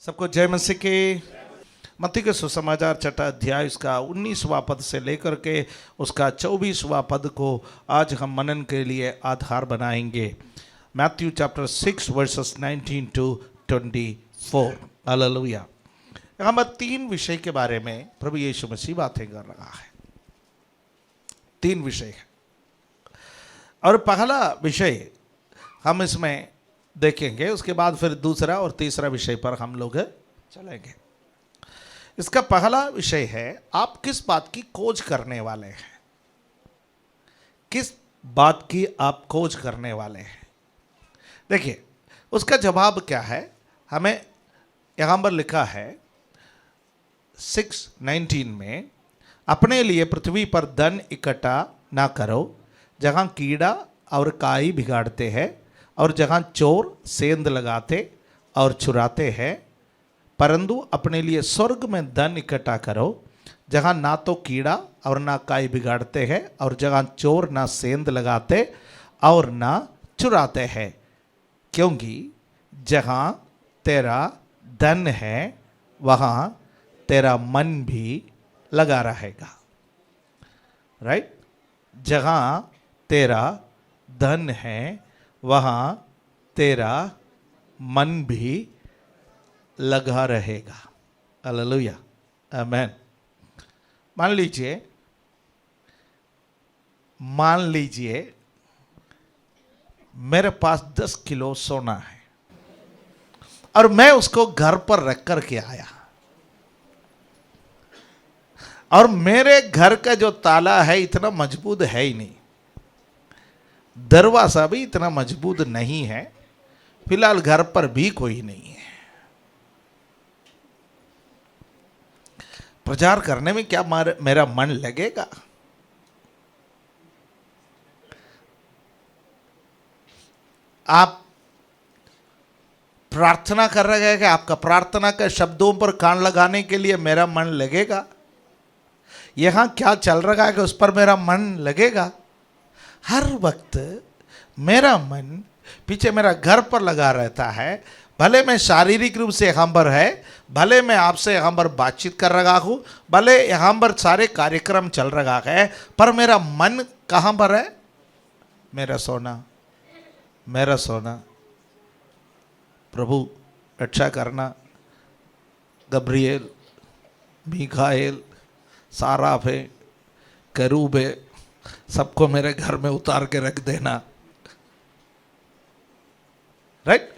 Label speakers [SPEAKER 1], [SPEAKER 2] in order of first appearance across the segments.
[SPEAKER 1] सबको जय मसीह के। मत्ती के सुसमाचार छठा अध्याय उसका 19वां पद से लेकर के उसका 24वां पद को आज हम मनन के लिए आधार बनाएंगे। Matthew chapter 6 versus 19 to 24। Hallelujah. यहाँ पर 3 विषय के बारे में प्रभु यीशु मसीह बातें कर रहा है। 3 विषय है और पहला विषय हम इसमें देखेंगे, उसके बाद फिर दूसरा और तीसरा विषय पर हम लोग चलेंगे। इसका पहला विषय है, आप किस बात की खोज करने वाले हैं? किस बात की आप खोज करने वाले हैं? देखिए उसका जवाब क्या है। हमें यहाँ पर लिखा है 6:19 में, अपने लिए पृथ्वी पर धन इकट्ठा ना करो जहाँ कीड़ा और काई बिगाड़ते हैं और जहाँ चोर सेंध लगाते और चुराते हैं, परंतु अपने लिए स्वर्ग में धन इकट्ठा करो जहाँ ना तो कीड़ा और ना काई बिगाड़ते हैं और जहाँ चोर ना सेंध लगाते और ना चुराते हैं, क्योंकि जहाँ तेरा धन है वहाँ तेरा मन भी लगा रहेगा। राइट? जहाँ तेरा धन है वहाँ तेरा मन भी लगा रहेगा। हालेलुया, आमेन। मान लीजिए मेरे पास 10 किलो सोना है और मैं उसको घर पर रख कर के आया और मेरे घर का जो ताला है इतना मजबूत है ही नहीं, दरवाजा भी इतना मजबूत नहीं है, फिलहाल घर पर भी कोई नहीं है। प्रचार करने में क्या मेरा मन लगेगा? आप प्रार्थना कर रहे हैं कि आपका प्रार्थना के शब्दों पर कान लगाने के लिए मेरा मन लगेगा? यहां क्या चल रहा है कि उस पर मेरा मन लगेगा? हर वक्त मेरा मन पीछे मेरा घर पर लगा रहता है। भले मैं शारीरिक रूप से यहाँ पर है, भले मैं आपसे यहाँ पर बातचीत कर रहा हूँ, भले यहाँ पर सारे कार्यक्रम चल रहा है, पर मेरा मन कहाँ पर है? मेरा सोना, मेरा सोना। प्रभु रक्षा करना। गब्रिएल, मीकाएल, साराफे, करूबे, सबको मेरे घर में उतार के रख देना। राइट?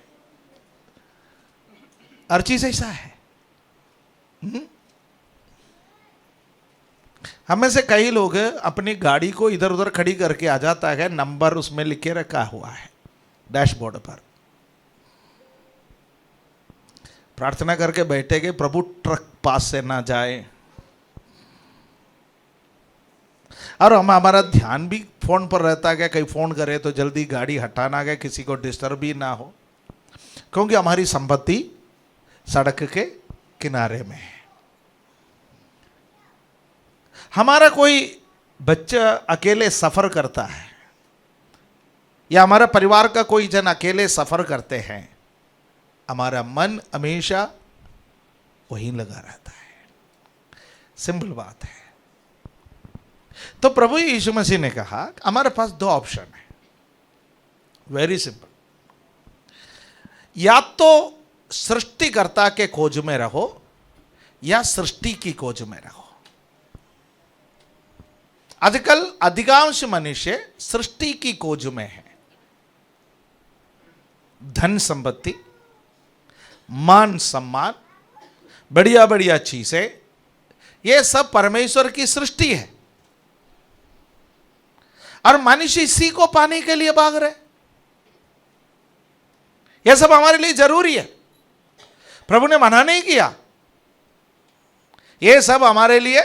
[SPEAKER 1] हर चीज ऐसा है। हमें से कई लोग अपनी गाड़ी को इधर उधर खड़ी करके आ जाता है, नंबर उसमें लिखे रखा हुआ है डैशबोर्ड पर। प्रार्थना करके बैठेगे, प्रभु ट्रक पास से ना जाए। और हमारा ध्यान भी फोन पर रहता है, कहीं फोन करे तो जल्दी गाड़ी हटाना है, किसी को डिस्टर्ब भी ना हो, क्योंकि हमारी संपत्ति सड़क के किनारे में है। हमारा कोई बच्चा अकेले सफर करता है या हमारा परिवार का कोई जन अकेले सफर करते हैं, हमारा मन हमेशा वहीं लगा रहता है। सिंपल बात है। तो प्रभु यीशु मसीह ने कहा हमारे पास 2 ऑप्शन है, वेरी सिंपल। या तो सृष्टिकर्ता के खोज में रहो या सृष्टि की खोज में रहो। आजकल अधिकांश मनुष्य सृष्टि की खोज में है। धन संपत्ति, मान सम्मान, बढ़िया बढ़िया चीजें, ये सब परमेश्वर की सृष्टि है और मनुष्य इसी को पाने के लिए भाग रहे। यह सब हमारे लिए जरूरी है। प्रभु ने मना नहीं किया, यह सब हमारे लिए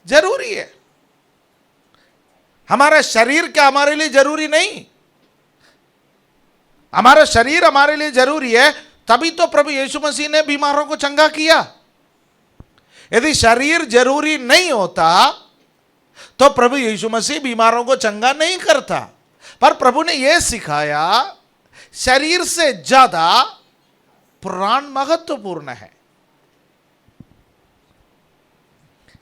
[SPEAKER 1] जरूरी है। हमारा शरीर क्या हमारे लिए जरूरी नहीं? हमारा शरीर हमारे लिए जरूरी है, तभी तो प्रभु यीशु मसीह ने बीमारों को चंगा किया। यदि शरीर जरूरी नहीं होता तो प्रभु यीशु मसीह बीमारों को चंगा नहीं करता। पर प्रभु ने यह सिखाया, शरीर से ज्यादा प्राण महत्वपूर्ण है।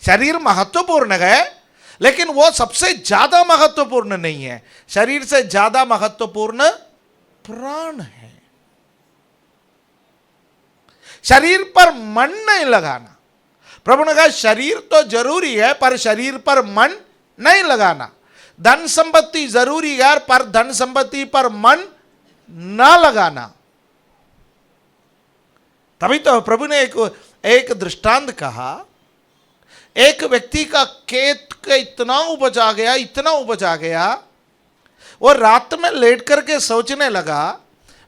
[SPEAKER 1] शरीर महत्वपूर्ण है, लेकिन वो सबसे ज्यादा महत्वपूर्ण नहीं है। शरीर से ज्यादा महत्वपूर्ण प्राण है। शरीर पर मन नहीं लगाना। प्रभु ने कहा शरीर तो जरूरी है, पर शरीर पर मन नहीं लगाना। धन संपत्ति जरूरी है, पर धन संपत्ति पर मन ना लगाना। तभी तो प्रभु ने एक दृष्टांत कहा। एक व्यक्ति का खेत का इतना उपज आ गया, इतना उपज आ गया, वो रात में लेट करके सोचने लगा,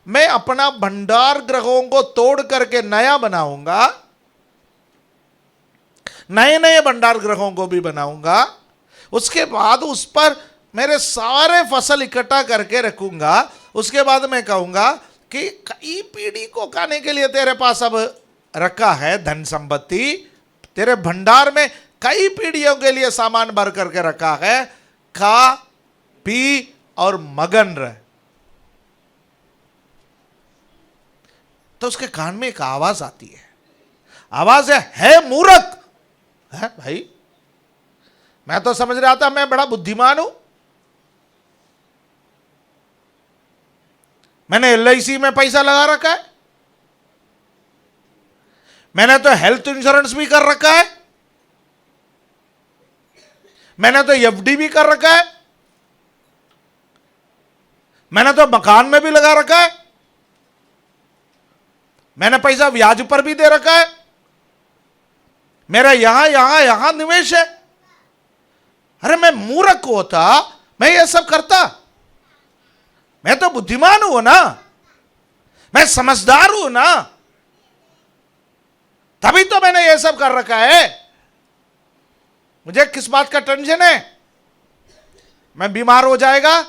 [SPEAKER 1] मैं अपना भंडार गृहों को तोड़ करके नया बनाऊंगा, नए नए भंडार गृहों को भी बनाऊंगा, उसके बाद उस पर मेरे सारे फसल इकट्ठा करके रखूंगा। उसके बाद मैं कहूंगा कि कई पीढ़ी को खाने के लिए तेरे पास अब रखा है धन संपत्ति, तेरे भंडार में कई पीढ़ियों के लिए सामान भर करके रखा है, खा पी और मगन रह। तो उसके कान में एक आवाज आती है। आवाज है मूर्ख। है भाई, मैं तो समझ रहा था मैं बड़ा बुद्धिमान हूं, मैंने LIC में पैसा लगा रखा है, मैंने तो हेल्थ इंश्योरेंस भी कर रखा है, मैंने तो FD भी कर रखा है, मैंने तो मकान में भी लगा रखा है, मैंने पैसा ब्याज पर भी दे रखा है, मेरा यहां यहां यहां निवेश है। अरे मैं मूर्ख होता, मैं ये सब करता? मैं तो बुद्धिमान हूं ना, मैं समझदार हूं ना, तभी तो मैंने ये सब कर रखा है। मुझे किस बात का टेंशन है? मैं बीमार हो जाएगा,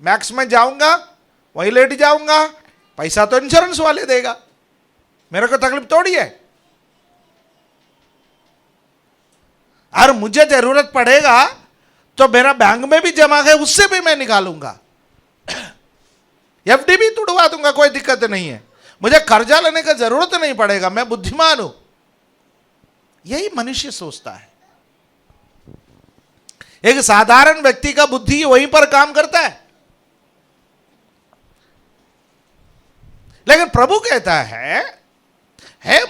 [SPEAKER 1] मैक्स में जाऊंगा, वहीं लेट जाऊंगा, पैसा तो इंश्योरेंस वाले देगा, मेरे को तकलीफ थोड़ी है। और मुझे जरूरत पड़ेगा तो मेरा बैंक में भी जमा है, उससे भी मैं निकालूंगा, FD भी तुड़वा दूंगा, कोई दिक्कत नहीं है, मुझे कर्जा लेने का जरूरत नहीं पड़ेगा, मैं बुद्धिमान हूं। यही मनुष्य सोचता है। एक साधारण व्यक्ति का बुद्धि वहीं पर काम करता है। लेकिन प्रभु कहता है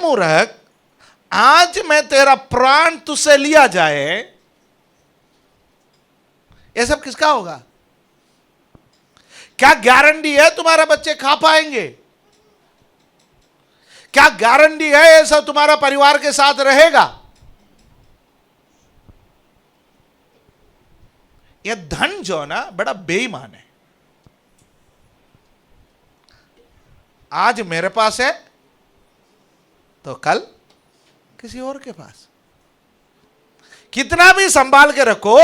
[SPEAKER 1] मूर्ख, आज मैं तेरा प्राण तुझसे लिया जाए, ये सब किसका होगा? क्या गारंटी है तुम्हारा बच्चे खा पाएंगे? क्या गारंटी है ये सब तुम्हारा परिवार के साथ रहेगा? ये धन जो ना बड़ा बेईमान है। आज मेरे पास है तो कल किसी और के पास। कितना भी संभाल के रखो,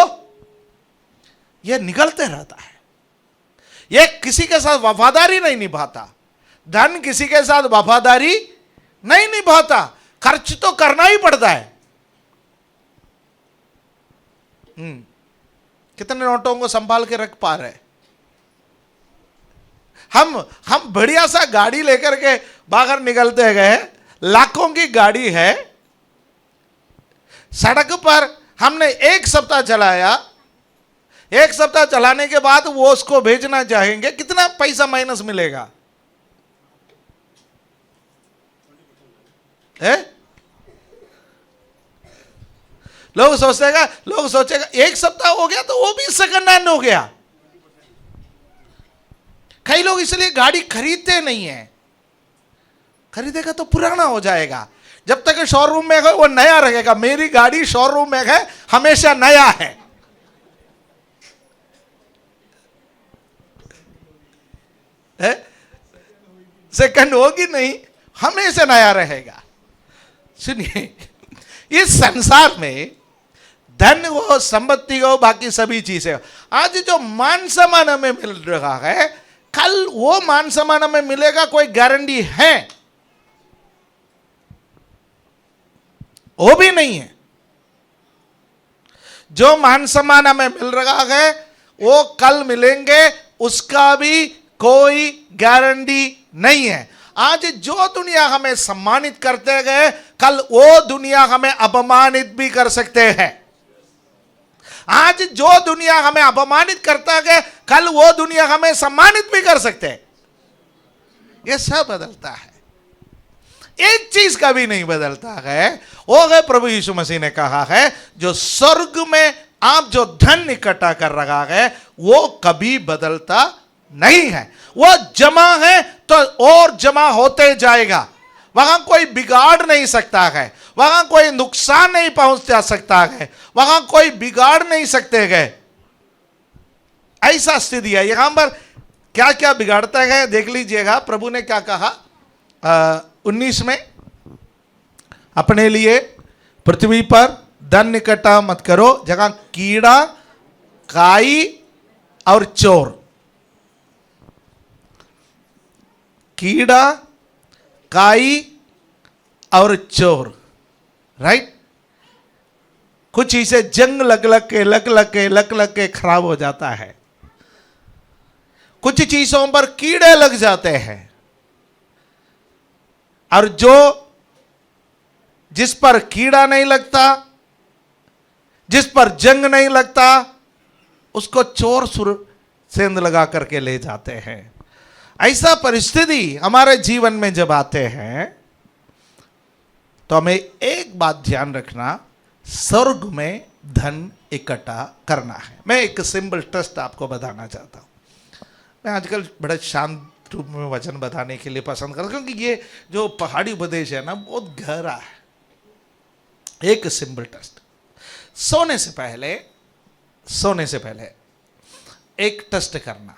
[SPEAKER 1] यह निकलते रहता है। यह किसी के साथ वफादारी नहीं निभाता। धन किसी के साथ वफादारी नहीं निभाता। खर्च तो करना ही पड़ता है। कितने नोटों को संभाल के रख पा रहे? हम बढ़िया सा गाड़ी लेकर के बाहर निकलते गए, लाखों की गाड़ी है, सड़क पर हमने 1 सप्ताह चलाया, 1 सप्ताह चलाने के बाद वो उसको भेजना चाहेंगे, कितना पैसा माइनस मिलेगा? लोग सोचेगा 1 सप्ताह हो गया तो वो भी सेकंड हैंड हो गया। कई लोग इसलिए गाड़ी खरीदते नहीं है, खरीदेगा तो पुराना हो जाएगा। जब तक शोरूम में है वो नया रहेगा। मेरी गाड़ी शोरूम में है, हमेशा नया है। सेकंड होगी नहीं, हमेशा नया रहेगा। सुनिए, इस संसार में धन हो, संपत्ति हो, बाकी सभी चीजें हो, आज जो मान सम्मान हमें मिल रहा है, कल वो मान सम्मान हमें मिलेगा, कोई गारंटी है? वो भी नहीं है। जो मान सम्मान हमें मिल रहा है वो कल मिलेंगे, उसका भी कोई गारंटी नहीं है। आज जो दुनिया हमें सम्मानित करते गए, कल वो दुनिया हमें अपमानित भी कर सकते हैं। आज जो दुनिया हमें अपमानित करता गया, कल वो दुनिया हमें सम्मानित भी कर सकते हैं। ये सब बदलता है, एक चीज कभी नहीं बदलता है, वो है प्रभु यीशु मसीह ने कहा है, जो स्वर्ग में आप जो धन इकट्ठा कर रहा है वो कभी बदलता नहीं है। वो जमा है तो और जमा होते जाएगा, वहां कोई बिगाड़ नहीं सकता है, वहां कोई नुकसान नहीं पहुंच जा सकता है, वहां कोई बिगाड़ नहीं सकते हैं। ऐसा स्थिति है। यहां पर क्या क्या बिगाड़ता है देख लीजिएगा। प्रभु ने क्या कहा 19 में, अपने लिए पृथ्वी पर धन इकट्ठा मत करो जहां कीड़ा काई और चोर, कीड़ा काई और चोर, राइट। कुछ इसे जंग लग के खराब हो जाता है, कुछ चीजों पर कीड़े लग जाते हैं, और जिस पर कीड़ा नहीं लगता, जिस पर जंग नहीं लगता, उसको चोर सेंध लगा करके ले जाते हैं। ऐसा परिस्थिति हमारे जीवन में जब आते हैं तो हमें एक बात ध्यान रखना, स्वर्ग में धन इकट्ठा करना है। मैं एक सिंपल ट्रस्ट आपको बताना चाहता हूं। मैं आजकल बड़ा शांत रूप में वचन बताने के लिए पसंद करता हूं, क्योंकि ये जो पहाड़ी उपदेश है ना, बहुत गहरा है। एक सिंपल ट्रस्ट, सोने से पहले एक ट्रस्ट करना।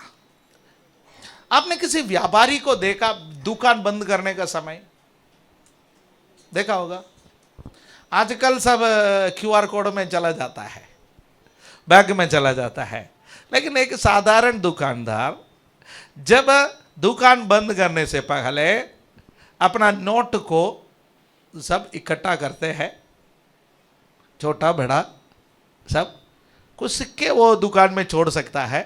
[SPEAKER 1] आपने किसी व्यापारी को देखा दुकान बंद करने का समय देखा होगा? आजकल सब QR कोड में चला जाता है, बैंक में चला जाता है, लेकिन एक साधारण दुकानदार जब दुकान बंद करने से पहले अपना नोट को सब इकट्ठा करते हैं, छोटा बड़ा सब, कुछ सिक्के वो दुकान में छोड़ सकता है,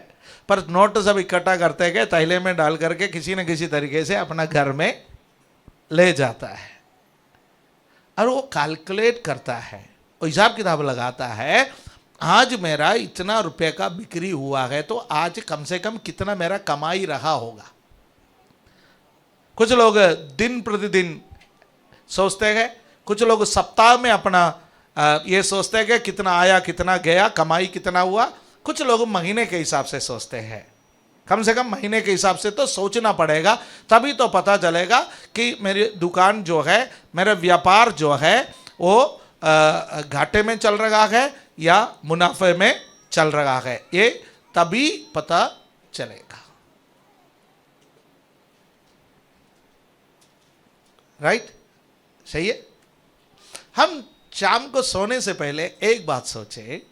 [SPEAKER 1] पर नोट सब इकट्ठा करते गए, थैले में डाल करके किसी न किसी तरीके से अपना घर में ले जाता है, और वो कैलकुलेट करता है, वो हिसाब किताब लगाता है, आज मेरा इतना रुपए का बिक्री हुआ है तो आज कम से कम कितना मेरा कमाई रहा होगा। कुछ लोग दिन प्रतिदिन सोचते हैं, कुछ लोग सप्ताह में अपना ये सोचते हैं कि कितना आया कितना गया, कमाई कितना हुआ। कुछ लोग महीने के हिसाब से सोचते हैं। कम से कम महीने के हिसाब से तो सोचना पड़ेगा, तभी तो पता चलेगा कि मेरी दुकान जो है, मेरा व्यापार जो है वो घाटे में चल रहा है या मुनाफे में चल रहा है, ये तभी पता चलेगा, राइट? सही है। हम शाम को सोने से पहले एक बात सोचे,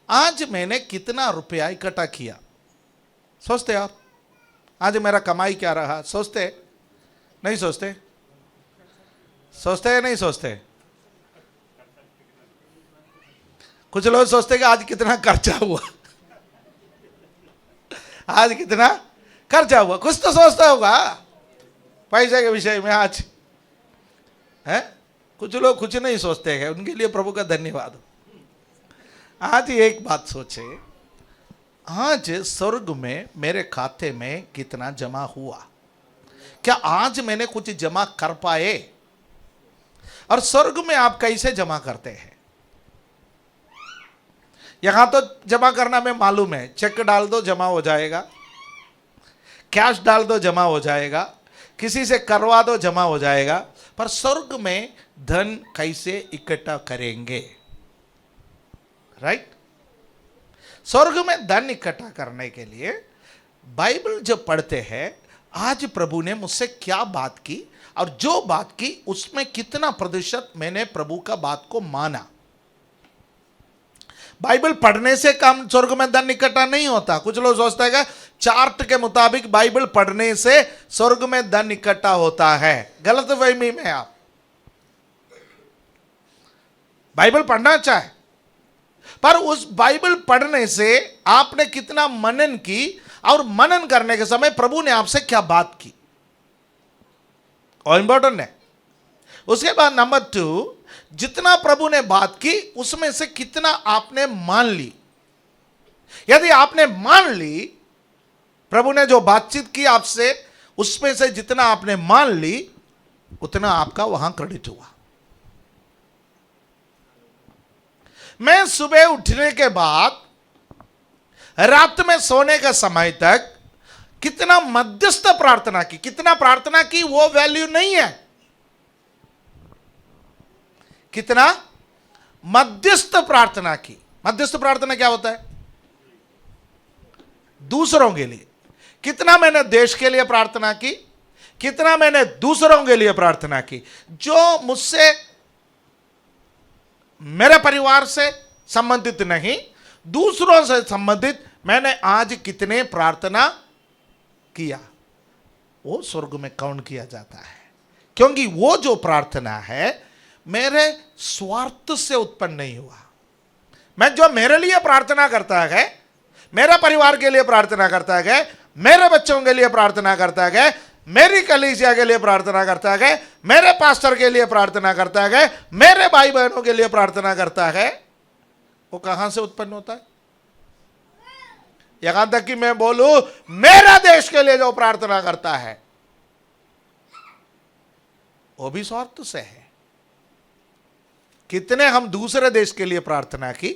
[SPEAKER 1] आज मैंने कितना रुपया इकट्ठा किया। सोचते आप आज मेरा कमाई क्या रहा? सोचते नहीं सोचते? सोचते या नहीं सोचते? कुछ लोग सोचते कि आज कितना खर्चा हुआ आज कितना खर्चा हुआ, कुछ तो सोचता होगा पैसे के विषय में। आज है कुछ लोग कुछ नहीं सोचते हैं, उनके लिए प्रभु का धन्यवाद। आज एक बात सोचे, आज स्वर्ग में मेरे खाते में कितना जमा हुआ? क्या आज मैंने कुछ जमा कर पाए? और स्वर्ग में आप कैसे जमा करते हैं? यहां तो जमा करना में मालूम है, चेक डाल दो जमा हो जाएगा, कैश डाल दो जमा हो जाएगा, किसी से करवा दो जमा हो जाएगा। पर स्वर्ग में धन कैसे इकट्ठा करेंगे? राइट? स्वर्ग में धन इकट्ठा करने के लिए बाइबल जब पढ़ते हैं, आज प्रभु ने मुझसे क्या बात की और जो बात की उसमें कितना प्रतिशत मैंने प्रभु का बात को माना। बाइबल पढ़ने से काम स्वर्ग में धन इकट्ठा नहीं होता। कुछ लोग सोचते हैं कि चार्ट के मुताबिक बाइबल पढ़ने से स्वर्ग में धन इकट्ठा होता है। गलतफहमी में आप बाइबल पढ़ना चाहे, पर उस बाइबल पढ़ने से आपने कितना मनन की, और मनन करने के समय प्रभु ने आपसे क्या बात की। और इंपॉर्टेंट है। उसके बाद नंबर 2, जितना प्रभु ने बात की उसमें से कितना आपने मान ली। यदि आपने मान ली, प्रभु ने जो बातचीत की आपसे उसमें से जितना आपने मान ली उतना आपका वहां क्रेडिट हुआ। मैं सुबह उठने के बाद रात में सोने के समय तक कितना मध्यस्थ प्रार्थना की, कितना प्रार्थना की वो वैल्यू नहीं है। कितना मध्यस्थ प्रार्थना की। मध्यस्थ प्रार्थना क्या होता है? दूसरों के लिए। कितना मैंने देश के लिए प्रार्थना की, कितना मैंने दूसरों के लिए प्रार्थना की। जो मुझसे, मेरे परिवार से संबंधित नहीं, दूसरों से संबंधित मैंने आज कितने प्रार्थना किया, वो स्वर्ग में काउंट किया जाता है। क्योंकि वो जो प्रार्थना है मेरे स्वार्थ से उत्पन्न नहीं हुआ। मैं जो मेरे लिए प्रार्थना करता है, मेरे परिवार के लिए प्रार्थना करता है, मेरे बच्चों के लिए प्रार्थना करता है, मेरी कलीसिया के लिए प्रार्थना करता है, मेरे पास्टर के लिए प्रार्थना करता है, मेरे भाई बहनों के लिए प्रार्थना करता है, वो कहां से उत्पन्न होता है? यहां तक कि मैं बोलूं, मेरा देश के लिए जो प्रार्थना करता है वो भी स्वार्थ से है। कितने हम दूसरे देश के लिए प्रार्थना की,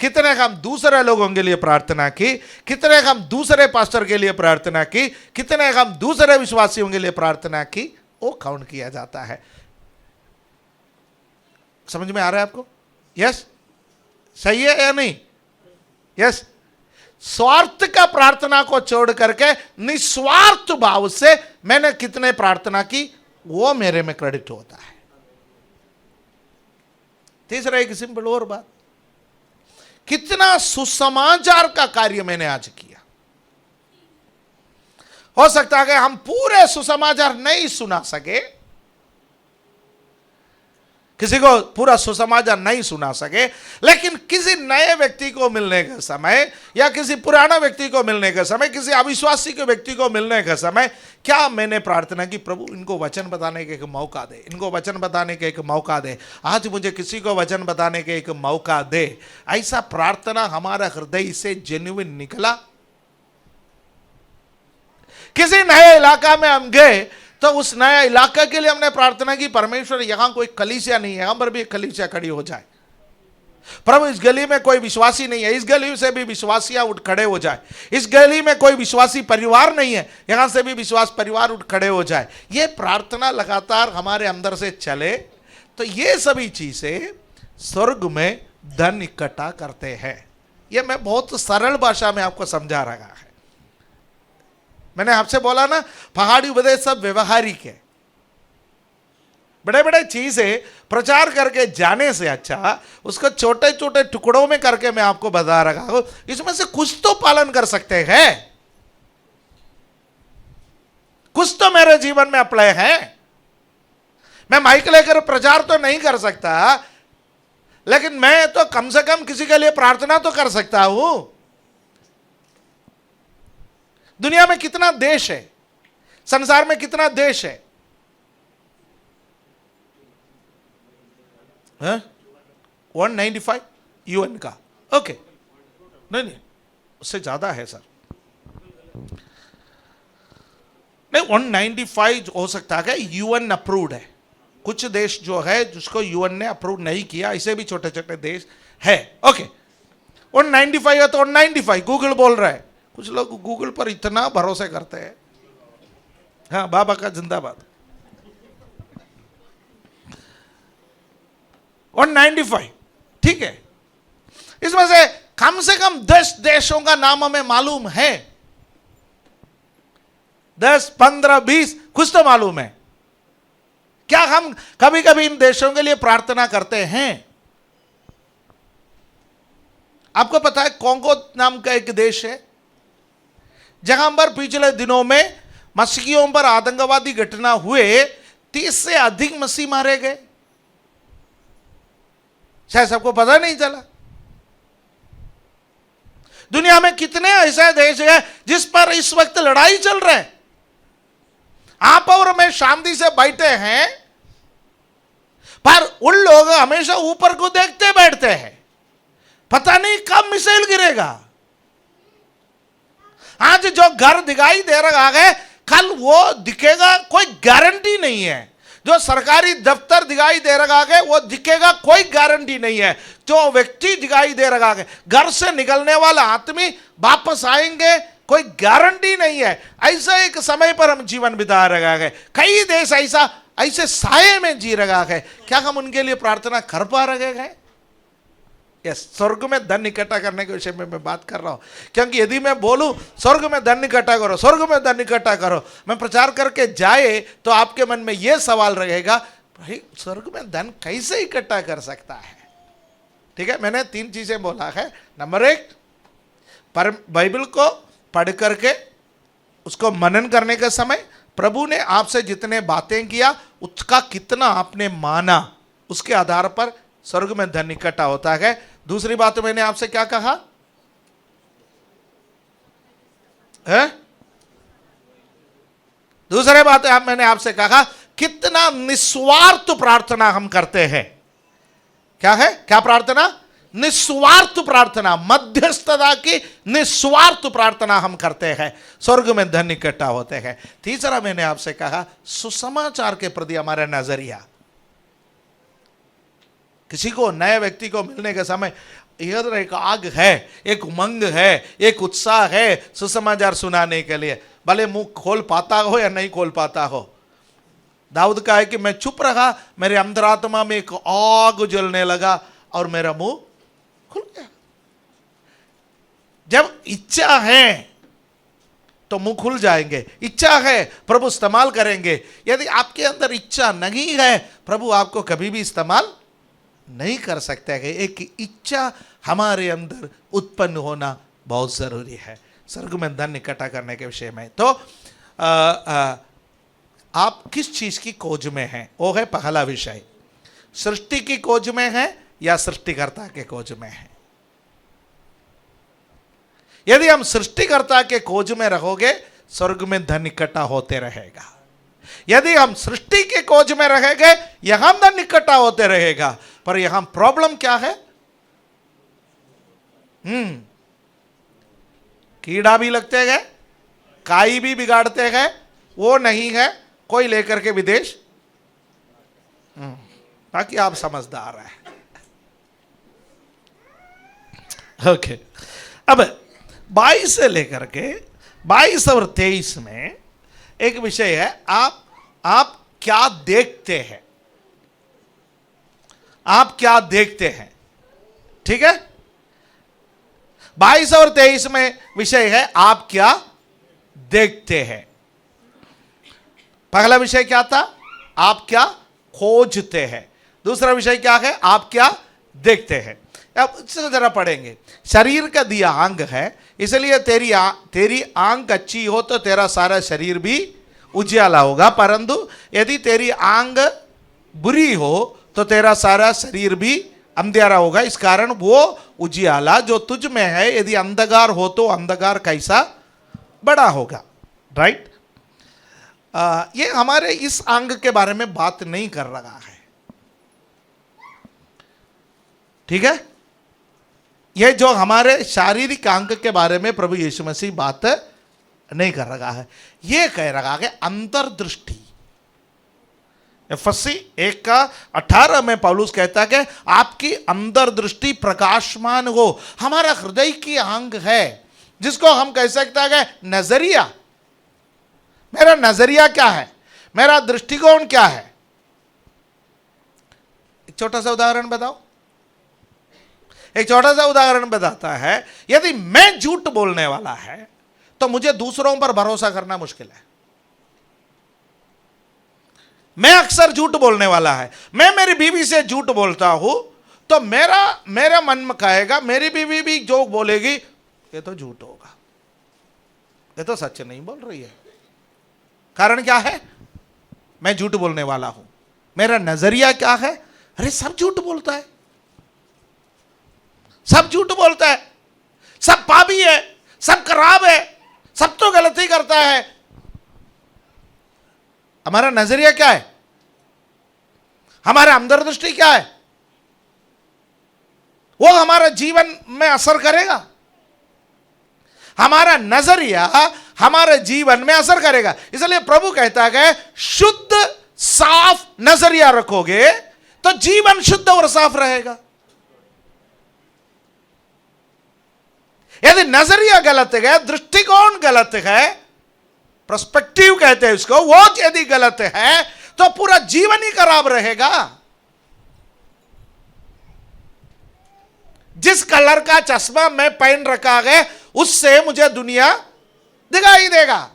[SPEAKER 1] कितने हम दूसरे लोगों के लिए प्रार्थना की, कितने हम दूसरे पास्टर के लिए प्रार्थना की, कितने हम दूसरे विश्वासियों के लिए प्रार्थना की, वो काउंट किया जाता है। समझ में आ रहा है आपको? यस, सही है या नहीं? यस। स्वार्थ का प्रार्थना को छोड़ करके निस्वार्थ भाव से मैंने कितने प्रार्थना की, वो मेरे में क्रेडिट होता है। तीसरा एक सिंपल और बात, कितना सुसमाचार का कार्य मैंने आज किया। हो सकता है कि हम पूरे सुसमाचार नहीं सुना सके, किसी को पूरा सुसमाचार नहीं सुना सके, लेकिन किसी नए व्यक्ति को मिलने के समय या किसी पुराना व्यक्ति को मिलने के समय, किसी अविश्वासी के व्यक्ति को मिलने के समय क्या मैंने प्रार्थना की, प्रभु इनको वचन बताने के एक मौका दे, इनको वचन बताने के एक मौका दे, आज मुझे किसी को वचन बताने के एक मौका दे। ऐसा प्रार्थना हमारा हृदय से जेन्युइन निकला। किसी नए इलाका में हम गए तो उस नया इलाका के लिए हमने प्रार्थना की, परमेश्वर यहां कोई कलीसिया नहीं है, यहां पर भी एक कलीसिया खड़ी हो जाए। प्रभु इस गली में कोई विश्वासी नहीं है, इस गली से भी विश्वासियां उठ खड़े हो जाए। इस गली में कोई विश्वासी परिवार नहीं है, यहां से भी विश्वास परिवार उठ खड़े हो जाए। यह प्रार्थना लगातार हमारे अंदर से चले तो ये सभी चीजें स्वर्ग में धन इकट्ठा करते हैं। यह मैं बहुत सरल भाषा में आपको समझा रहा है। मैंने आपसे बोला ना, पहाड़ी उपदेश सब व्यवहारिक है। बड़े बड़े चीजें प्रचार करके जाने से अच्छा उसको छोटे छोटे टुकड़ों में करके मैं आपको बता रहा हूं, इसमें से कुछ तो पालन कर सकते हैं, कुछ तो मेरे जीवन में अप्लाई है। मैं माइक लेकर प्रचार तो नहीं कर सकता, लेकिन मैं तो कम से कम किसी के लिए प्रार्थना तो कर सकता हूं। दुनिया में कितना देश है, संसार में कितना देश है? 195 यूएन का। ओके, नहीं उससे ज्यादा है सर। नहीं 195 हो सकता है, यूएन अप्रूव्ड है। कुछ देश जो है जिसको यूएन ने अप्रूव नहीं किया, इसे भी छोटे छोटे देश है। ओके 195 है तो 195 गूगल बोल रहा है। कुछ लोग गूगल पर इतना भरोसा करते हैं। हाँ, बाबा का जिंदाबाद। 195 ठीक है। इसमें से कम 10 देशों का नाम हमें मालूम है, 10, 15, 20 कुछ तो मालूम है। क्या हम कभी कभी इन देशों के लिए प्रार्थना करते हैं? आपको पता है कोंगो नाम का एक देश है जहां पर पिछले दिनों में मसीहियों पर आतंकवादी घटना हुए 30 से अधिक मसीह मारे गए। शायद सबको पता नहीं चला। दुनिया में कितने ऐसे देश हैं जिस पर इस वक्त लड़ाई चल रहा है। आप और मैं शांति से बैठे हैं, पर उन लोग हमेशा ऊपर को देखते बैठते हैं, पता नहीं कब मिसाइल गिरेगा। आज जो घर दिखाई दे रहा है कल वो दिखेगा, कोई गारंटी नहीं है। जो सरकारी दफ्तर दिखाई दे रहा है वो दिखेगा, कोई गारंटी नहीं है। जो व्यक्ति दिखाई दे रहा है, घर से निकलने वाला आदमी वापस आएंगे, कोई गारंटी नहीं है। ऐसा एक समय पर हम जीवन बिता रहा है। कई देश ऐसे साये में जी रहा है। क्या हम उनके लिए प्रार्थना कर पा रहे हैं? यस, स्वर्ग में धन इकट्ठा करने के विषय में मैं बात कर रहा हूं, क्योंकि यदि मैं बोलूं स्वर्ग में धन इकट्ठा करो, स्वर्ग में धन इकट्ठा करो, मैं प्रचार करके जाए तो आपके मन में यह सवाल रहेगा, भाई स्वर्ग में धन कैसे इकट्ठा कर सकता है? ठीक है, मैंने 3 चीजें बोला है। नंबर 1, पर बाइबल को पढ़ करके उसको मनन करने के समय प्रभु ने आपसे जितने बातें किया उसका कितना आपने माना, उसके आधार पर स्वर्ग में धन इकट्ठा होता है। दूसरी बात मैंने आपसे क्या कहा है? दूसरी बात मैंने आपसे कहा कितना निस्वार्थ प्रार्थना हम करते हैं। क्या है? क्या प्रार्थना? निस्वार्थ प्रार्थना, मध्यस्थता की निस्वार्थ प्रार्थना हम करते हैं, स्वर्ग में धन इकट्ठा होते हैं। तीसरा मैंने आपसे कहा सुसमाचार के प्रति हमारा नजरिया। किसी को, नए व्यक्ति को मिलने के समय इधर एक आग है, एक उमंग है, एक उत्साह है सुसमाचार सुनाने के लिए, भले मुंह खोल पाता हो या नहीं खोल पाता हो। दाऊद का है कि मैं चुप रहा, मेरे अंतरात्मा में एक आग जलने लगा और मेरा मुंह खुल गया। जब इच्छा है तो मुंह खुल जाएंगे, इच्छा है प्रभु इस्तेमाल करेंगे। यदि आपके अंदर इच्छा नहीं है, प्रभु आपको कभी भी इस्तेमाल नहीं कर सकते हैं। एक इच्छा हमारे अंदर उत्पन्न होना बहुत जरूरी है स्वर्ग में धन इकट्ठा करने के विषय में। तो आप किस चीज की खोज में हैं, वो है पहला विषय। सृष्टि की खोज में है या सृष्टिकर्ता के खोज में है? यदि हम सृष्टिकर्ता के खोज में रहोगे, स्वर्ग में धन इकट्ठा होते रहेगा। यदि हम सृष्टि के खोज में रहेंगे, यहां धन इकट्ठा होते रहेगा। पर यहां प्रॉब्लम क्या है? कीड़ा भी लगते हैं, काई भी बिगाड़ते हैं, वो नहीं है कोई लेकर के विदेश। बाकी आप समझदार हैं। ओके, अब 22 से लेकर के 22 और 23 में एक विषय है, आप क्या देखते हैं? आप क्या देखते हैं? ठीक है, 22 और 23 में विषय है आप क्या देखते हैं। पहला विषय क्या था? आप क्या खोजते हैं। दूसरा विषय क्या है? आप क्या देखते हैं। अब इससे जरा पढ़ेंगे। शरीर का दिया अंग है, इसलिए तेरी आंख अच्छी हो तो तेरा सारा शरीर भी उजियाला होगा, परंतु यदि तेरी आंख बुरी हो तो तेरा सारा शरीर भी अंधेरा होगा। इस कारण वो उजियाला जो तुझ में है, यदि अंधकार हो तो अंधकार कैसा बड़ा होगा। राइट? ये हमारे इस अंग के बारे में बात नहीं कर रहा है। ठीक है, ये जो हमारे शारीरिक अंग के बारे में प्रभु यीशु मसीह बात नहीं कर रहा है। ये कह रहा है अंतर्दृष्टि। एफएसी 1:18 में पौलुस कहता है कि आपकी अंतर्दृष्टि प्रकाशमान हो। हमारा हृदय की अंग है जिसको हम कह सकते हैं नजरिया। मेरा नजरिया क्या है? मेरा दृष्टिकोण क्या है? एक छोटा सा उदाहरण बताओ। एक छोटा सा उदाहरण बताता है, यदि मैं झूठ बोलने वाला है तो मुझे दूसरों पर भरोसा करना मुश्किल है। मैं अक्सर झूठ बोलने वाला है। मैं मेरी बीवी से झूठ बोलता हूं तो मेरा मन में कहेगा, मेरी बीवी भी जो बोलेगी ये तो झूठ होगा, ये तो सच नहीं बोल रही है। कारण क्या है? मैं झूठ बोलने वाला हूं। मेरा नजरिया क्या है? अरे सब झूठ बोलता है, सब झूठ बोलता है, सब पापी है, सब खराब है, सब तो गलती करता है। हमारा नजरिया क्या है, हमारा अंतर्दृष्टि क्या है, वो हमारा जीवन में असर करेगा। हमारा नजरिया हमारे जीवन में असर करेगा। इसलिए प्रभु कहता है शुद्ध साफ नजरिया रखोगे तो जीवन शुद्ध और साफ रहेगा। यदि नजरिया गलत है, दृष्टिकोण गलत है, पर्सपेक्टिव कहते हैं उसको, वो यदि गलत है तो पूरा जीवन ही खराब रहेगा। जिस कलर का चश्मा मैं पहन रखा है उससे मुझे दुनिया दिखाई देगा।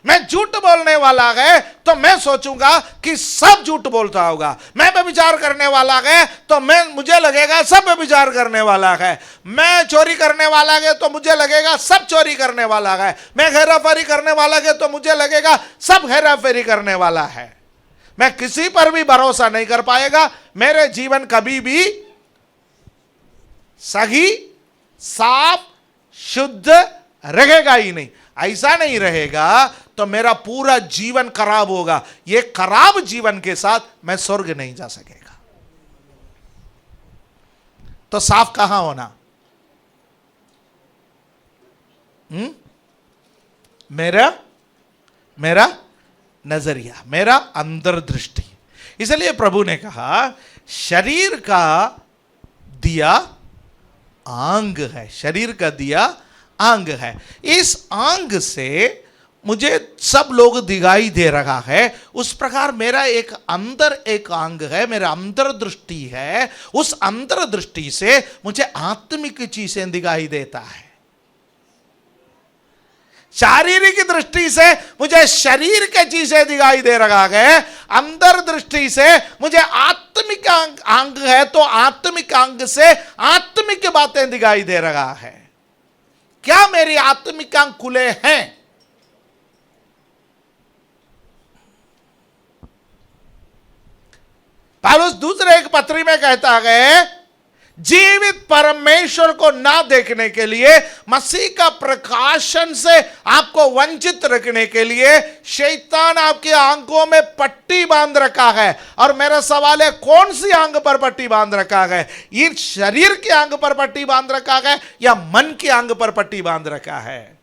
[SPEAKER 1] मैं झूठ बोलने वाला है तो मैं सोचूंगा कि सब झूठ बोलता होगा। मैं व्यभिचार करने वाला है तो मुझे लगेगा सब व्यभिचार करने वाला है। मैं चोरी करने वाला है तो मुझे लगेगा सब चोरी करने वाला है। मैं हेराफेरी करने वाला है तो मुझे लगेगा सब हेराफेरी करने वाला है। मैं किसी पर भी भरोसा नहीं कर पाएगा। मेरे जीवन कभी भी सही साफ शुद्ध रहेगा ही नहीं। ऐसा नहीं रहेगा तो मेरा पूरा जीवन खराब होगा। ये खराब जीवन के साथ मैं स्वर्ग नहीं जा सकेगा। तो साफ कहां होना? मेरा नजरिया, मेरा अंतर्दृष्टि। इसलिए प्रभु ने कहा शरीर का दिया आंग है, शरीर का दिया आंग है। इस आंग से मुझे सब लोग दिखाई दे रहा है। उस प्रकार मेरा एक अंदर एक अंग है, मेरा अंतर्दृष्टि है। उस अंतर्दृष्टि से मुझे आत्मिक चीजें दिखाई देता है। शारीरिक दृष्टि से मुझे शरीर के चीजें दिखाई दे रहा है। अंदर दृष्टि से मुझे आत्मिक अंग है तो आत्मिक अंग से आत्मिक बातें दिखाई दे रहा है। क्या मेरी आत्मिक अंग खुले हैं? पौलुस दूसरे एक पत्री में कहता है जीवित परमेश्वर को ना देखने के लिए, मसीह का प्रकाशन से आपको वंचित रखने के लिए शैतान आपकी आंखों में पट्टी बांध रखा है। और मेरा सवाल है कौन सी आंख पर पट्टी बांध रखा है? ये शरीर की आंख पर पट्टी बांध रखा है या मन की आंख पर पट्टी बांध रखा है?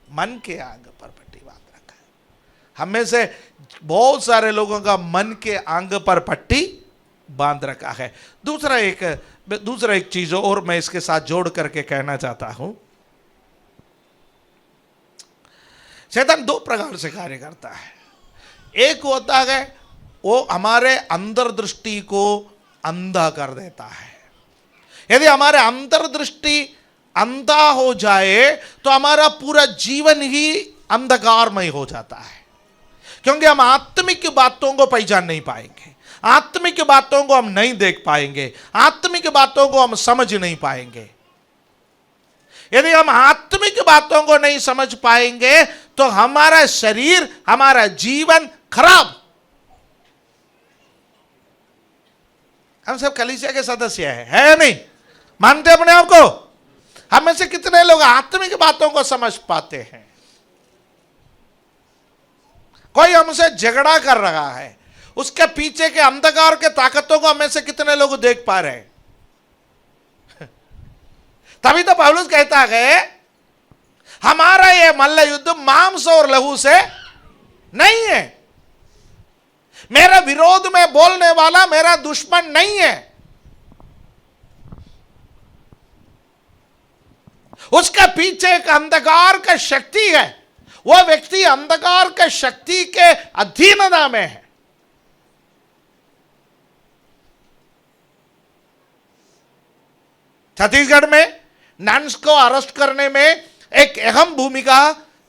[SPEAKER 1] मन के आंख पर पट्टी बांध रखा है। हम में से बहुत सारे लोगों का मन के आंख पर पट्टी बांध रखा है। दूसरा एक चीज और मैं इसके साथ जोड़ करके कहना चाहता हूं। शैतान दो प्रकार से कार्य करता है। एक होता है वो हमारे अंतर्दृष्टि को अंधा कर देता है। यदि हमारे अंतर्दृष्टि अंधा हो जाए तो हमारा पूरा जीवन ही अंधकारमय हो जाता है, क्योंकि हम आत्मिक बातों को पहचान नहीं पाएंगे, आत्मिक बातों को हम नहीं देख पाएंगे, आत्मिक बातों को हम समझ नहीं पाएंगे। यदि हम आत्मिक बातों को नहीं समझ पाएंगे तो हमारा शरीर, हमारा जीवन खराब। हम सब कलीसिया के सदस्य है नहीं? मानते अपने आप को? हम में से कितने लोग आत्मिक बातों को समझ पाते हैं? कोई हमसे झगड़ा कर रहा है, उसके पीछे के अंधकार के ताकतों को हमें से कितने लोग देख पा रहे हैं? तभी तो पौलुस कहता है हमारा ये मल्ल युद्ध मांस और लहू से नहीं है। मेरा विरोध में बोलने वाला मेरा दुश्मन नहीं है। उसके पीछे एक अंधकार का शक्ति है। वह व्यक्ति अंधकार के शक्ति के अधीनता में है। छत्तीसगढ़ में नन्स को अरेस्ट करने में एक अहम भूमिका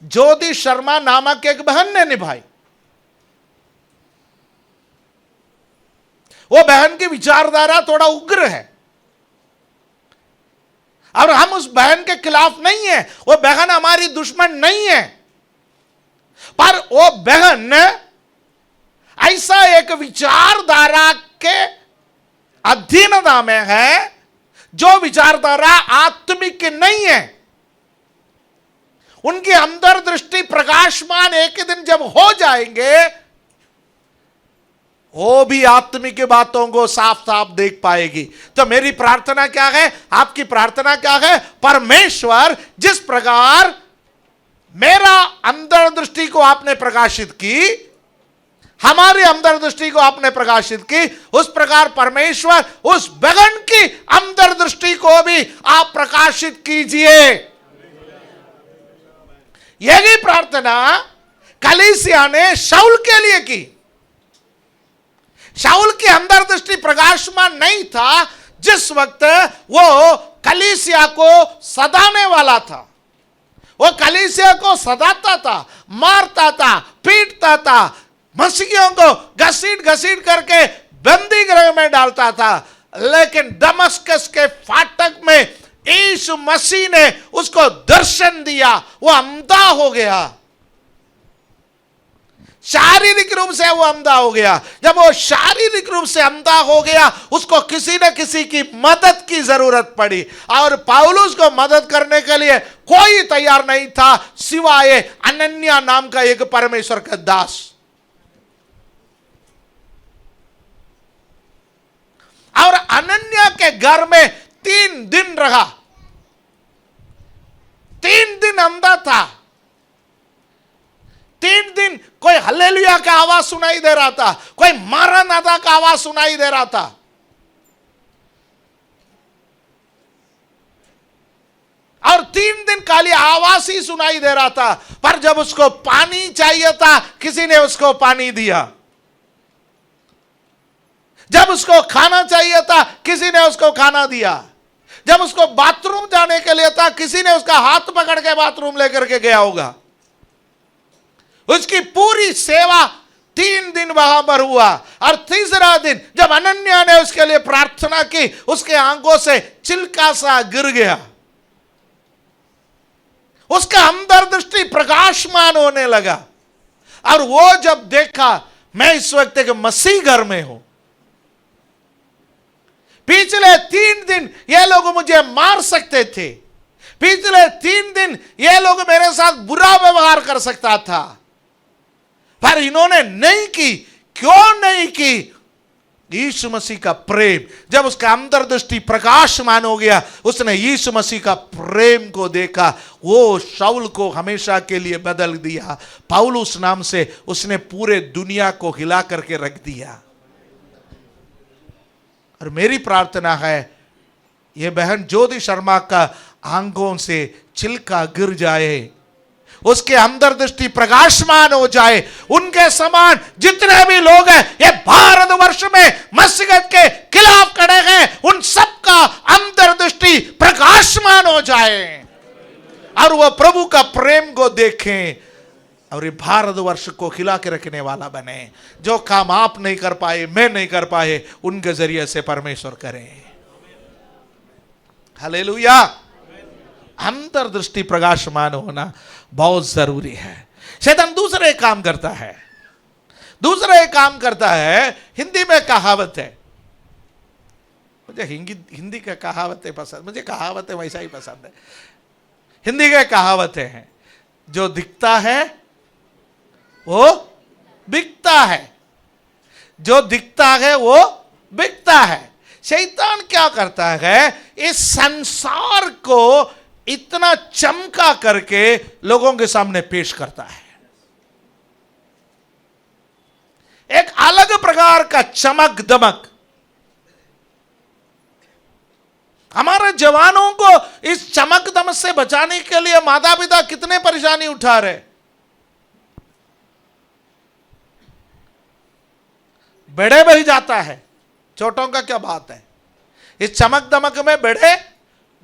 [SPEAKER 1] ज्योति शर्मा नामक एक बहन ने निभाई। वो बहन की विचारधारा थोड़ा उग्र है और हम उस बहन के खिलाफ नहीं है। वो बहन हमारी दुश्मन नहीं है, पर वो बहन ऐसा एक विचारधारा के अधीनता में है जो विचारधारा आत्मिक नहीं है। उनकी अंतर्दृष्टि प्रकाशमान एक दिन जब हो जाएंगे वो भी आत्मिक बातों को साफ साफ देख पाएगी। तो मेरी प्रार्थना क्या है, आपकी प्रार्थना क्या है? परमेश्वर जिस प्रकार मेरा अंदर दृष्टि को आपने प्रकाशित की, हमारे अंदर दृष्टि को आपने प्रकाशित की, उस प्रकार परमेश्वर उस बगन की अंदर दृष्टि को भी आप प्रकाशित कीजिए। यही प्रार्थना कलीसिया ने शाऊल के लिए की। शाऊल की अंदर दृष्टि प्रकाशमान नहीं था जिस वक्त वो कलीसिया को सदाने वाला था। वो कलीसिया को सदाता था, मारता था, पीटता था, मसीहियों को घसीट घसीट करके बंदी गृह में डालता था। लेकिन दमस्कस के फाटक में यीशु मसीह ने उसको दर्शन दिया, वो अंधा हो गया, शारीरिक रूप से वो अंधा हो गया। जब वो शारीरिक रूप से अंधा हो गया, उसको किसी न किसी की मदद की जरूरत पड़ी, और पौलुस को मदद करने के लिए कोई तैयार नहीं था सिवाय अनन्या नाम का एक परमेश्वर का दास। और अनन्या के घर में 3 दिन रहा, 3 दिन अंधा था। 3 दिन कोई हल्लेलुया का आवाज सुनाई दे रहा था, कोई मारानाथा का आवाज सुनाई दे रहा था, और 3 दिन खाली आवाज ही सुनाई दे रहा था। पर जब उसको पानी चाहिए था, किसी ने उसको पानी दिया। जब उसको खाना चाहिए था, किसी ने उसको खाना दिया। जब उसको बाथरूम जाने के लिए था, किसी ने उसका हाथ पकड़ के बाथरूम लेकर के गया होगा। उसकी पूरी सेवा 3 दिन वहां पर हुआ, और तीसरा दिन जब अनन्या ने उसके लिए प्रार्थना की, उसके आंखों से चिल्का सा गिर गया, उसका अंदर दृष्टि प्रकाशमान होने लगा। और वो जब देखा, मैं इस वक्त एक मसीह घर में हूं, पिछले 3 दिन ये लोग मुझे मार सकते थे, पिछले 3 दिन ये लोग मेरे साथ बुरा व्यवहार कर सकता था, पर इन्होंने नहीं की। क्यों नहीं की? यीशु मसीह का प्रेम। जब उसका अंदर दृष्टि प्रकाशमान हो गया, उसने यीशु मसीह का प्रेम को देखा, वो शाऊल को हमेशा के लिए बदल दिया। पौलुस नाम से उसने पूरे दुनिया को हिला करके रख दिया। और मेरी प्रार्थना है, ये बहन ज्योति शर्मा का आंखों से छिलका गिर जाए, उसके अंदर दृष्टि प्रकाशमान हो जाए। उनके समान जितने भी लोग हैं ये भारतवर्ष में मसीहत के खिलाफ खड़े हैं, उन सबका अंदर दृष्टि प्रकाशमान हो जाए, और वह प्रभु का प्रेम को देखें, और ये भारतवर्ष को खिला के रखने वाला बने। जो काम आप नहीं कर पाए, मैं नहीं कर पाए, उनके जरिए से परमेश्वर करें। हालेलुया। अंतर दृष्टि प्रकाशमान होना बहुत जरूरी है। शैतान दूसरे काम करता है, दूसरे काम करता है। हिंदी में कहावत है, मुझे हिंदी का कहावतें पसंद, मुझे कहावतें वैसा ही पसंद है। हिंदी के कहावतें हैं, जो दिखता है वो बिकता है, जो दिखता है वो बिकता है। शैतान क्या करता है, इस संसार को इतना चमका करके लोगों के सामने पेश करता है, एक अलग प्रकार का चमक दमक। हमारे जवानों को इस चमक दमक से बचाने के लिए माता पिता कितने परेशानी उठा रहे। बेड़े बह जाता है, छोटों का क्या बात है, इस चमक दमक में बेड़े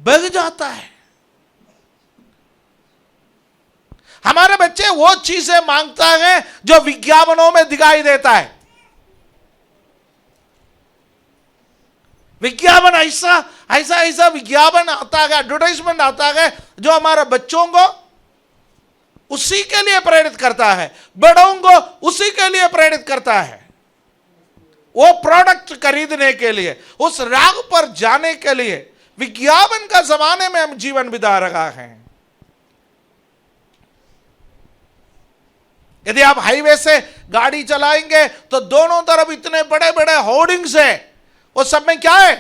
[SPEAKER 1] बह जाता है। हमारे बच्चे वो चीजें मांगता है जो विज्ञापनों में दिखाई देता है। विज्ञापन ऐसा ऐसा ऐसा विज्ञापन आता है, एडवर्टाइजमेंट आता है, जो हमारे बच्चों को उसी के लिए प्रेरित करता है, बड़ों को उसी के लिए प्रेरित करता है, वो प्रोडक्ट खरीदने के लिए, उस राग पर जाने के लिए। विज्ञापन का जमाने में हम जीवन बिता रहा है। यदि आप हाईवे से गाड़ी चलाएंगे तो दोनों तरफ इतने बड़े बड़े होर्डिंग्स है, वो सब में क्या है?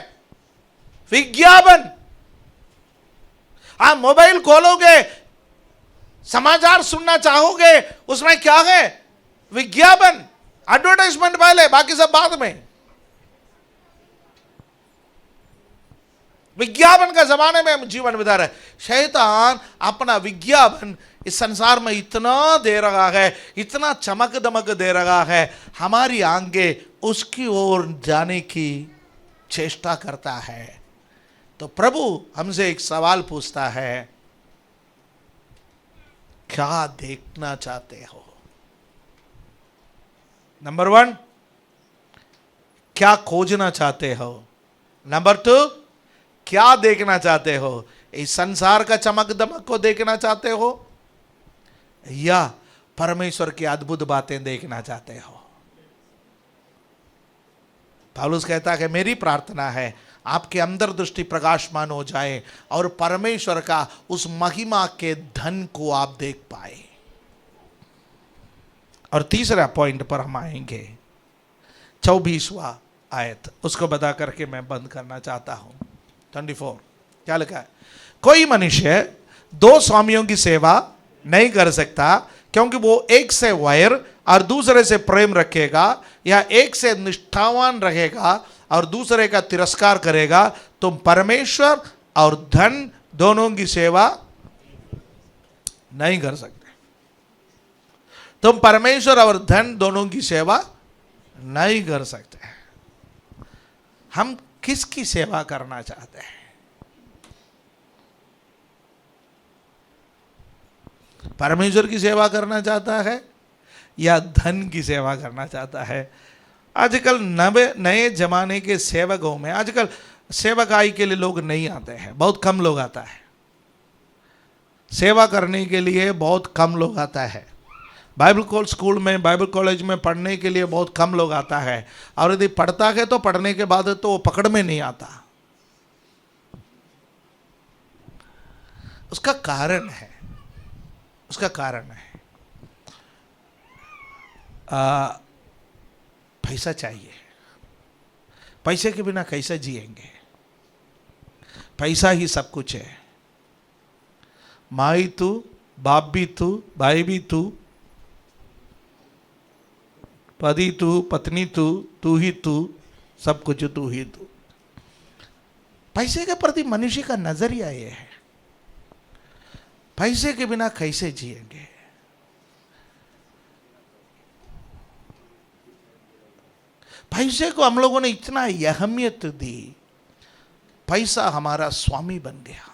[SPEAKER 1] विज्ञापन। आप मोबाइल खोलोगे, समाचार सुनना चाहोगे, उसमें क्या है? विज्ञापन, एडवर्टाइजमेंट पहले, बाकी सब बाद में। विज्ञापन का जमाने में हम जीवन बिता रहे। शैतान अपना विज्ञापन इस संसार में इतना दे रहा है, इतना चमक दमक दे रहा है, हमारी आंखें उसकी ओर जाने की चेष्टा करता है। तो प्रभु हमसे एक सवाल पूछता है, क्या देखना चाहते हो? नंबर 1, क्या खोजना चाहते हो? नंबर 2, क्या देखना चाहते हो? इस संसार का चमक दमक को देखना चाहते हो या परमेश्वर की अद्भुत बातें देखना चाहते हो? पौलुस कहता है कि मेरी प्रार्थना है आपके अंदर दृष्टि प्रकाशमान हो जाए और परमेश्वर का उस महिमा के धन को आप देख पाए। और तीसरा पॉइंट पर हम आएंगे, 24वां आयत, उसको बता करके मैं बंद करना चाहता हूं। 24 क्या लिखा है? कोई मनुष्य 2 स्वामियों की सेवा नहीं कर सकता, क्योंकि वो एक से वैर और दूसरे से प्रेम रखेगा, या एक से निष्ठावान रहेगा और दूसरे का तिरस्कार करेगा। तुम परमेश्वर और धन दोनों की सेवा नहीं कर सकते। तुम परमेश्वर और धन दोनों की सेवा नहीं कर सकते। हम किसकी सेवा करना चाहते हैं? परमेश्वर की सेवा करना चाहता है या धन की सेवा करना चाहता है? आजकल नए जमाने के सेवकों में आजकल सेवकाई के लिए लोग नहीं आते हैं, बहुत कम लोग आता है। सेवा करने के लिए बहुत कम लोग आता है। बाइबल स्कूल में, बाइबल कॉलेज में पढ़ने के लिए बहुत कम लोग आता है, और यदि पढ़ता है तो पढ़ने के बाद तो वो पकड़ में नहीं आता। उसका कारण है पैसा चाहिए। पैसे के बिना कैसे जिएंगे? पैसा ही सब कुछ है। माई तू, बाप भी तू, भाई भी तू, पति तू, पत्नी तू, तू ही तू, सब कुछ तू ही तू। पैसे के प्रति मनुष्य का नजरिया ये है, पैसे के बिना कैसे जिएंगे? पैसे को हम लोगों ने इतना अहमियत दी, पैसा हमारा स्वामी बन गया।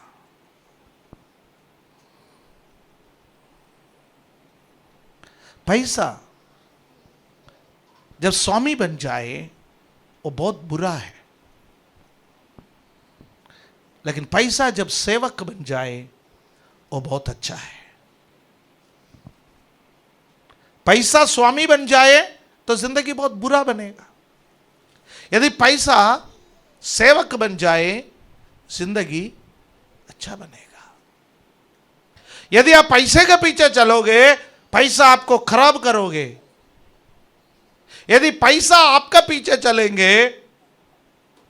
[SPEAKER 1] पैसा जब स्वामी बन जाए वो बहुत बुरा है, लेकिन पैसा जब सेवक बन जाए वो बहुत अच्छा है। पैसा स्वामी बन जाए तो जिंदगी बहुत बुरा बनेगा। यदि पैसा सेवक बन जाए जिंदगी अच्छा बनेगा। यदि आप पैसे के पीछे चलोगे, पैसा आपको खराब करोगे। यदि पैसा आपका पीछे चलेंगे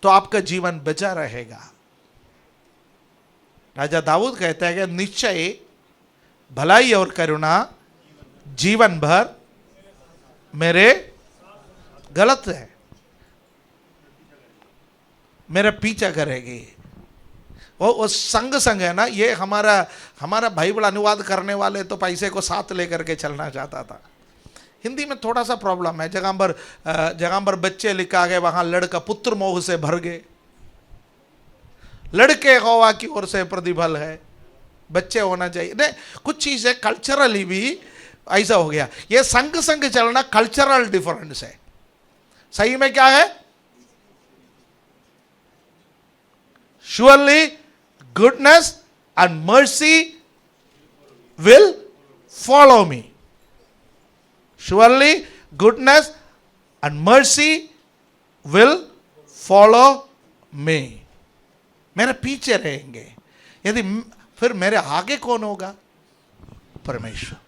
[SPEAKER 1] तो आपका जीवन बचा रहेगा। राजा दाऊद कहता है कि निश्चय भलाई और करुणा जीवन भर मेरे गलत है, मेरा पीछा करेगी। वो संग है ना, ये हमारा बाइबल अनुवाद करने वाले तो पैसे को साथ लेकर के चलना चाहता था। हिंदी में थोड़ा सा प्रॉब्लम है, जगह पर बच्चे लिखा गए, वहां लड़का पुत्र मोह से भर गए। लड़के यहोवा की ओर से प्रतिफल है, बच्चे होना चाहिए। नहीं, कुछ चीजें कल्चरली भी ऐसा हो गया। ये संग चलना कल्चरल डिफरेंस है। सही में क्या है? Surely goodness and mercy will follow me. Surely goodness and mercy will follow me. मेरे पीछे रहेंगे। यदि फिर मेरे आगे कौन होगा? परमेश्वर।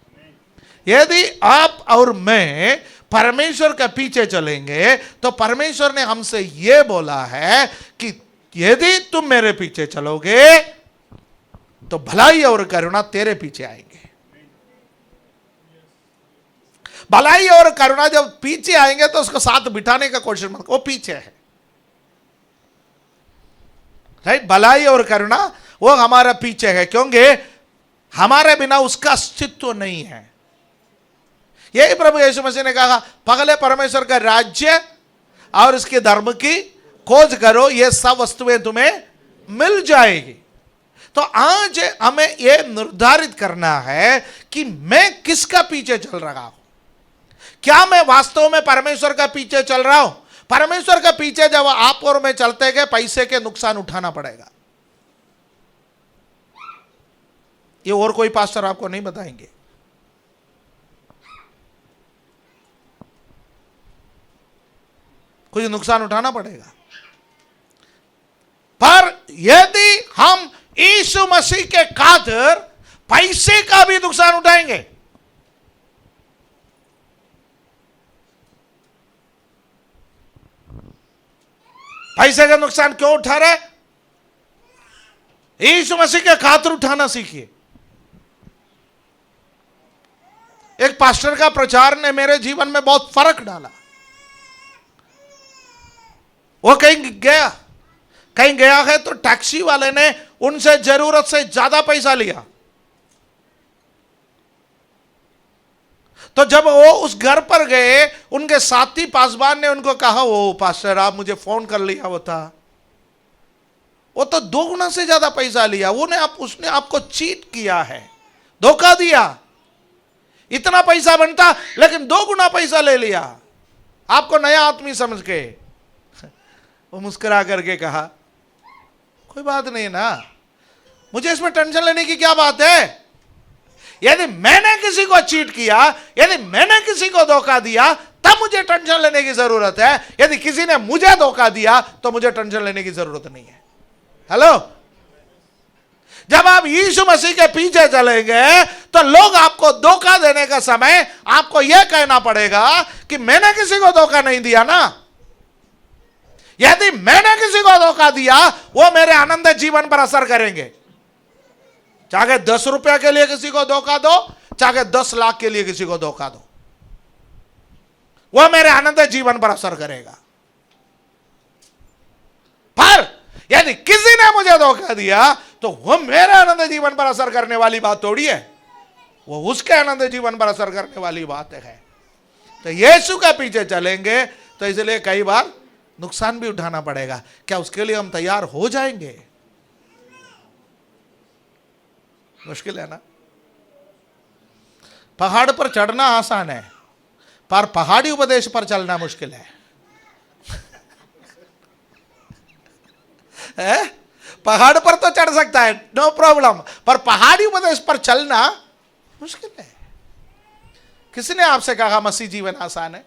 [SPEAKER 1] यदि आप और मैं परमेश्वर के पीछे चलेंगे तो परमेश्वर ने हमसे यह बोला है कि यदि तुम मेरे पीछे चलोगे तो भलाई और करुणा तेरे पीछे आएंगे। भलाई और करुणा जब पीछे आएंगे तो उसको साथ बिठाने का कोशिश मत, वो पीछे है, राइट। भलाई और करुणा वो हमारा पीछे है, क्योंकि हमारे बिना उसका अस्तित्व नहीं है। यही प्रभु यीशु मसीह ने कहा, पगले परमेश्वर का राज्य और इसके धर्म की खोज करो, ये सब वस्तुएं तुम्हें मिल जाएगी। तो आज हमें यह निर्धारित करना है कि मैं किसका पीछे चल रहा हूं। क्या मैं वास्तव में परमेश्वर का पीछे चल रहा हूं? परमेश्वर का पीछे जब आप और मैं चलते गए, पैसे के नुकसान उठाना पड़ेगा। ये और कोई पास्टर आपको नहीं बताएंगे। कुछ नुकसान उठाना पड़ेगा। पर यदि हम यीशु मसीह के खातिर पैसे का भी नुकसान उठाएंगे, पैसे का नुकसान क्यों उठा रहे? यीशु मसीह के खातिर उठाना सीखिए। एक पास्टर का प्रचार ने मेरे जीवन में बहुत फर्क डाला। वो कहीं गया है तो टैक्सी वाले ने उनसे जरूरत से ज्यादा पैसा लिया। तो जब वो उस घर पर गए, उनके साथी पासवान ने उनको कहा, वो पास्टर आप मुझे फोन कर लिया होता, वो तो 2 गुना से ज्यादा पैसा लिया। उसने आपको चीट किया है, धोखा दिया। इतना पैसा बनता लेकिन 2 गुना पैसा ले लिया, आपको नया आदमी समझ के। वो मुस्कुरा करके कहा, कोई बात नहीं ना, मुझे इसमें टेंशन लेने की क्या बात है। यदि मैंने किसी को चीट किया, यदि मैंने किसी को धोखा दिया, तब मुझे टेंशन लेने की जरूरत है। यदि किसी ने मुझे धोखा दिया तो मुझे टेंशन लेने की जरूरत नहीं है। हेलो, जब आप यीशु मसीह के पीछे चलेंगे तो लोग आपको धोखा देने का समय आपको यह कहना पड़ेगा कि मैंने किसी को धोखा नहीं दिया ना। यदि मैंने किसी को धोखा दिया, वो मेरे आनंद जीवन पर असर करेंगे। चाहे 10 रुपया के लिए किसी को धोखा दो, चाहे 10 लाख के लिए किसी को धोखा दो, वह मेरे आनंद जीवन पर असर करेगा। पर यदि किसी ने मुझे धोखा दिया तो वह मेरे आनंद जीवन पर असर करने वाली बात थोड़ी है, वो उसके आनंद जीवन पर असर करने वाली बात है। तो यीशु के पीछे चलेंगे तो इसलिए कई बार नुकसान भी उठाना पड़ेगा। क्या उसके लिए हम तैयार हो जाएंगे? मुश्किल है ना। पहाड़ पर चढ़ना आसान है, पर पहाड़ी उपदेश पर चलना मुश्किल है। पहाड़ पर तो चढ़ सकता है, नो प्रॉब्लम, पर पहाड़ी उपदेश पर चलना मुश्किल है। किसने आपसे कहा मसीह जीवन आसान है?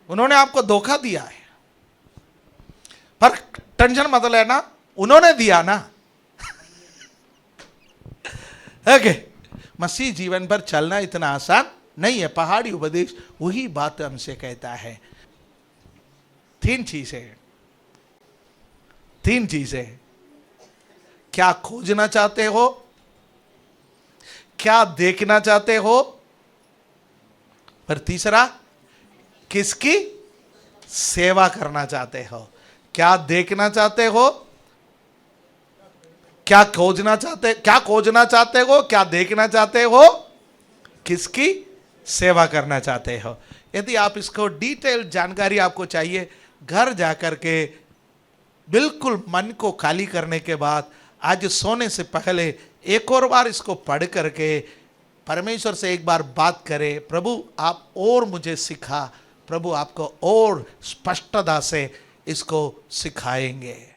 [SPEAKER 1] उन्होंने आपको धोखा दिया है, पर टेंशन मत लेना, उन्होंने दिया ना। ओके, मसीह जीवन पर चलना इतना आसान नहीं है। पहाड़ी उपदेश वही बात हमसे कहता है। 3 चीजें। क्या खोजना चाहते हो, क्या देखना चाहते हो, पर तीसरा किसकी सेवा करना चाहते हो। क्या देखना चाहते हो, क्या खोजना चाहते हो, क्या देखना चाहते हो, किसकी सेवा करना चाहते हो। यदि आप इसको डिटेल जानकारी आपको चाहिए, घर जाकर के बिल्कुल मन को खाली करने के बाद आज सोने से पहले एक और बार इसको पढ़ करके परमेश्वर से एक बार बात करें, प्रभु आप और मुझे सिखा। प्रभु आपको और स्पष्टता से इसको सिखाएंगे।